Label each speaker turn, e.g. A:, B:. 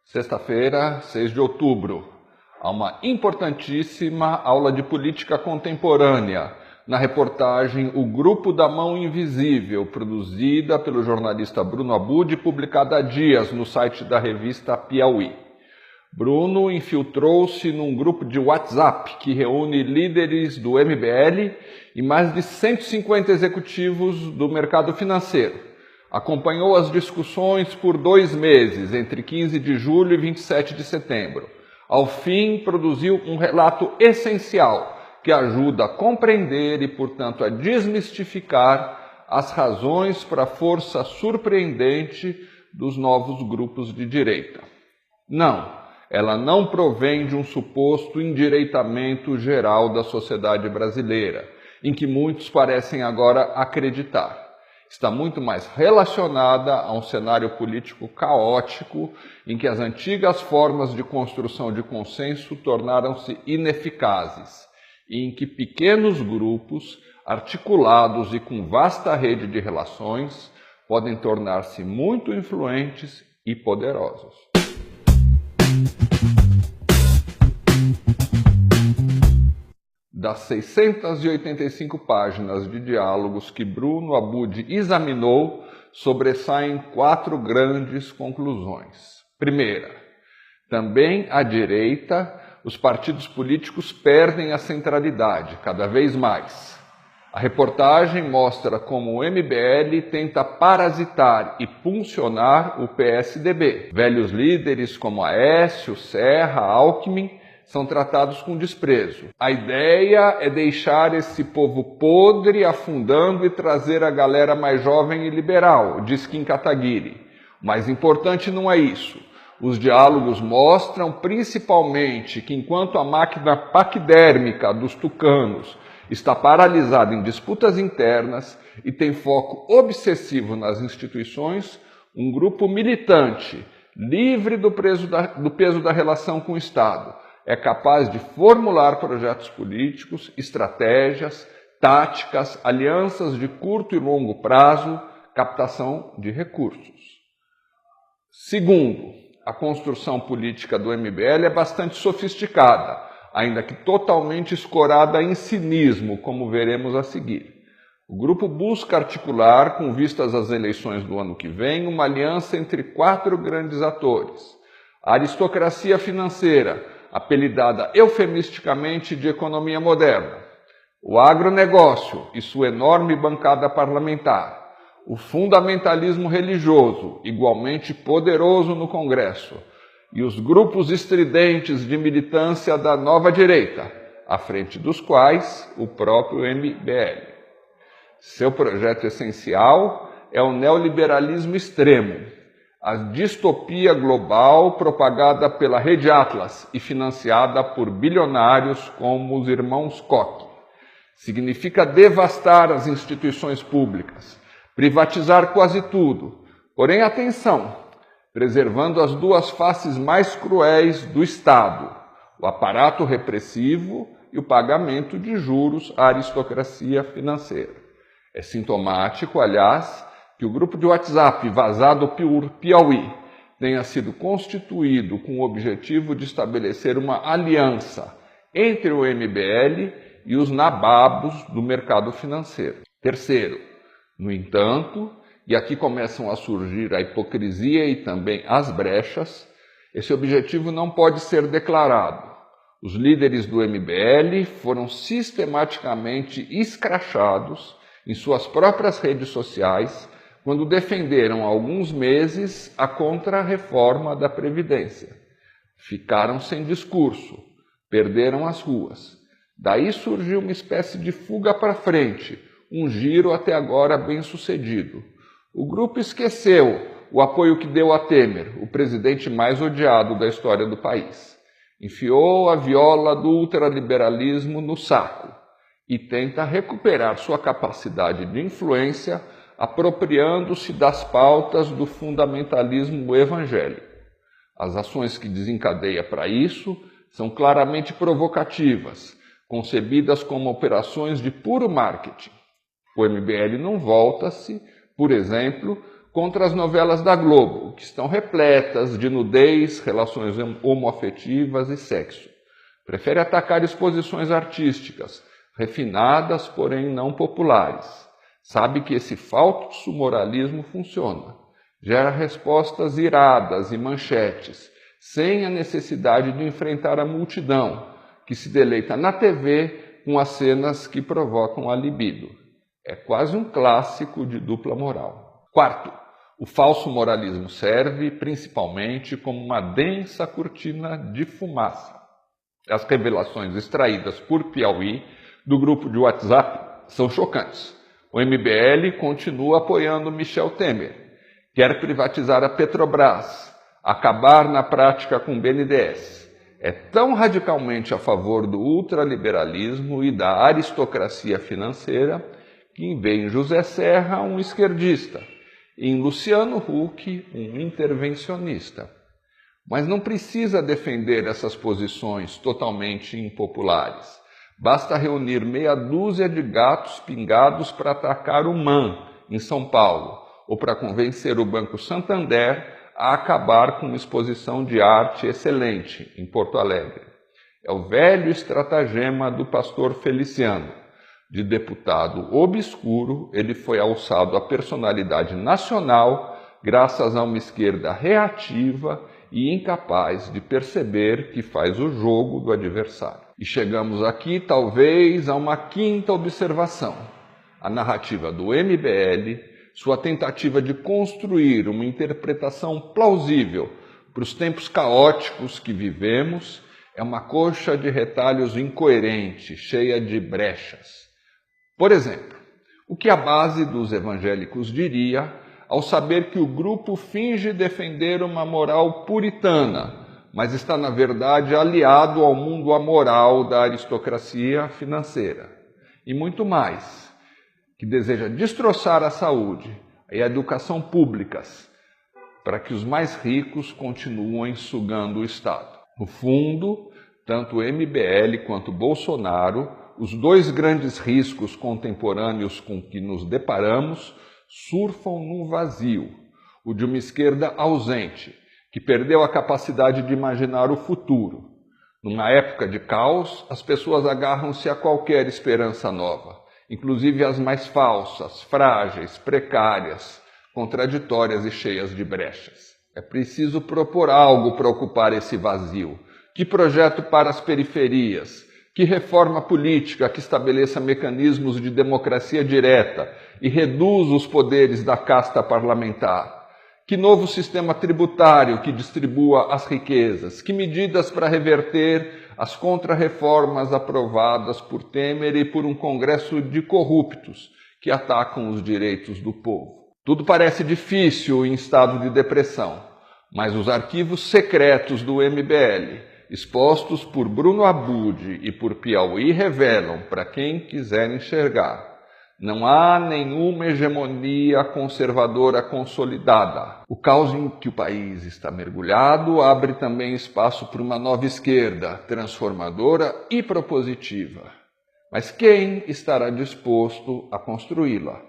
A: Sexta-feira, 6 de outubro, há uma importantíssima aula de política contemporânea na reportagem O Grupo da Mão Invisível, produzida pelo jornalista Bruno Abud e publicada há dias no site da revista Piauí. Bruno infiltrou-se num grupo de WhatsApp que reúne líderes do MBL e mais de 150 executivos do mercado financeiro. Acompanhou as discussões por 2 meses, entre 15 de julho e 27 de setembro. Ao fim, produziu um relato essencial que ajuda a compreender e, portanto, a desmistificar as razões para a força surpreendente dos novos grupos de direita. Não, ela não provém de um suposto endireitamento geral da sociedade brasileira, em que muitos parecem agora acreditar. Está muito mais relacionada a um cenário político caótico em que as antigas formas de construção de consenso tornaram-se ineficazes e em que pequenos grupos, articulados e com vasta rede de relações, podem tornar-se muito influentes e poderosos. Das 685 páginas de diálogos que Bruno Abud examinou, sobressaem 4 grandes conclusões. Primeira, também à direita, os partidos políticos perdem a centralidade cada vez mais. A reportagem mostra como o MBL tenta parasitar e puncionar o PSDB. Velhos líderes como Aécio, Serra, Alckmin são tratados com desprezo. A ideia é deixar esse povo podre afundando e trazer a galera mais jovem e liberal, diz Kim Kataguiri. O mais importante não é isso. Os diálogos mostram principalmente que enquanto a máquina paquidérmica dos tucanos está paralisada em disputas internas e tem foco obsessivo nas instituições, um grupo militante, livre do peso da relação com o Estado, é capaz de formular projetos políticos, estratégias, táticas, alianças de curto e longo prazo, captação de recursos. Segundo, a construção política do MBL é bastante sofisticada, ainda que totalmente escorada em cinismo, como veremos a seguir. O grupo busca articular, com vistas às eleições do ano que vem, uma aliança entre 4 grandes atores. A aristocracia financeira, apelidada eufemisticamente de economia moderna, o agronegócio e sua enorme bancada parlamentar, o fundamentalismo religioso, igualmente poderoso no Congresso, e os grupos estridentes de militância da nova direita, à frente dos quais o próprio MBL. Seu projeto essencial é o neoliberalismo extremo, a distopia global propagada pela Rede Atlas e financiada por bilionários como os irmãos Koch. Significa devastar as instituições públicas, privatizar quase tudo, porém atenção, preservando as 2 faces mais cruéis do Estado, o aparato repressivo e o pagamento de juros à aristocracia financeira. É sintomático, aliás, que o grupo de WhatsApp vazado por Piauí tenha sido constituído com o objetivo de estabelecer uma aliança entre o MBL e os nababos do mercado financeiro. Terceiro, no entanto, e aqui começam a surgir a hipocrisia e também as brechas, esse objetivo não pode ser declarado. Os líderes do MBL foram sistematicamente escrachados em suas próprias redes sociais quando defenderam há alguns meses a contra-reforma da Previdência. Ficaram sem discurso, perderam as ruas. Daí surgiu uma espécie de fuga para frente, um giro até agora bem-sucedido. O grupo esqueceu o apoio que deu a Temer, o presidente mais odiado da história do país. Enfiou a viola do ultraliberalismo no saco e tenta recuperar sua capacidade de influência apropriando-se das pautas do fundamentalismo evangélico. As ações que desencadeia para isso são claramente provocativas, concebidas como operações de puro marketing. O MBL não volta-se, por exemplo, contra as novelas da Globo, que estão repletas de nudez, relações homoafetivas e sexo. Prefere atacar exposições artísticas, refinadas, porém não populares. Sabe que esse falso moralismo funciona. Gera respostas iradas e manchetes, sem a necessidade de enfrentar a multidão, que se deleita na TV com as cenas que provocam a libido. É quase um clássico de dupla moral. Quarto, o falso moralismo serve principalmente como uma densa cortina de fumaça. As revelações extraídas por Piauí do grupo de WhatsApp são chocantes. O MBL continua apoiando Michel Temer. Quer privatizar a Petrobras, acabar na prática com o BNDES. É tão radicalmente a favor do ultraliberalismo e da aristocracia financeira que vê em José Serra um esquerdista, e em Luciano Huck um intervencionista. Mas não precisa defender essas posições totalmente impopulares. Basta reunir meia dúzia de gatos pingados para atacar o MAN, em São Paulo, ou para convencer o Banco Santander a acabar com uma exposição de arte excelente em Porto Alegre. É o velho estratagema do pastor Feliciano. De deputado obscuro, ele foi alçado à personalidade nacional graças a uma esquerda reativa e incapaz de perceber que faz o jogo do adversário. E chegamos aqui, talvez, a uma quinta observação. A narrativa do MBL, sua tentativa de construir uma interpretação plausível para os tempos caóticos que vivemos, é uma coxa de retalhos incoerente, cheia de brechas. Por exemplo, o que a base dos evangélicos diria ao saber que o grupo finge defender uma moral puritana, mas está, na verdade, aliado ao mundo amoral da aristocracia financeira. E muito mais, que deseja destroçar a saúde e a educação públicas para que os mais ricos continuem sugando o Estado. No fundo, tanto o MBL quanto o Bolsonaro, os dois grandes riscos contemporâneos com que nos deparamos, surfam num vazio, o de uma esquerda ausente, que perdeu a capacidade de imaginar o futuro. Numa época de caos, as pessoas agarram-se a qualquer esperança nova, inclusive as mais falsas, frágeis, precárias, contraditórias e cheias de brechas. É preciso propor algo para ocupar esse vazio. Que projeto para as periferias? Que reforma política que estabeleça mecanismos de democracia direta e reduza os poderes da casta parlamentar? Que novo sistema tributário que distribua as riquezas? Que medidas para reverter as contrarreformas aprovadas por Temer e por um Congresso de corruptos que atacam os direitos do povo? Tudo parece difícil em estado de depressão, mas os arquivos secretos do MBL, expostos por Bruno Abud e por Piauí, revelam, para quem quiser enxergar, não há nenhuma hegemonia conservadora consolidada. O caos em que o país está mergulhado abre também espaço para uma nova esquerda, transformadora e propositiva. Mas quem estará disposto a construí-la?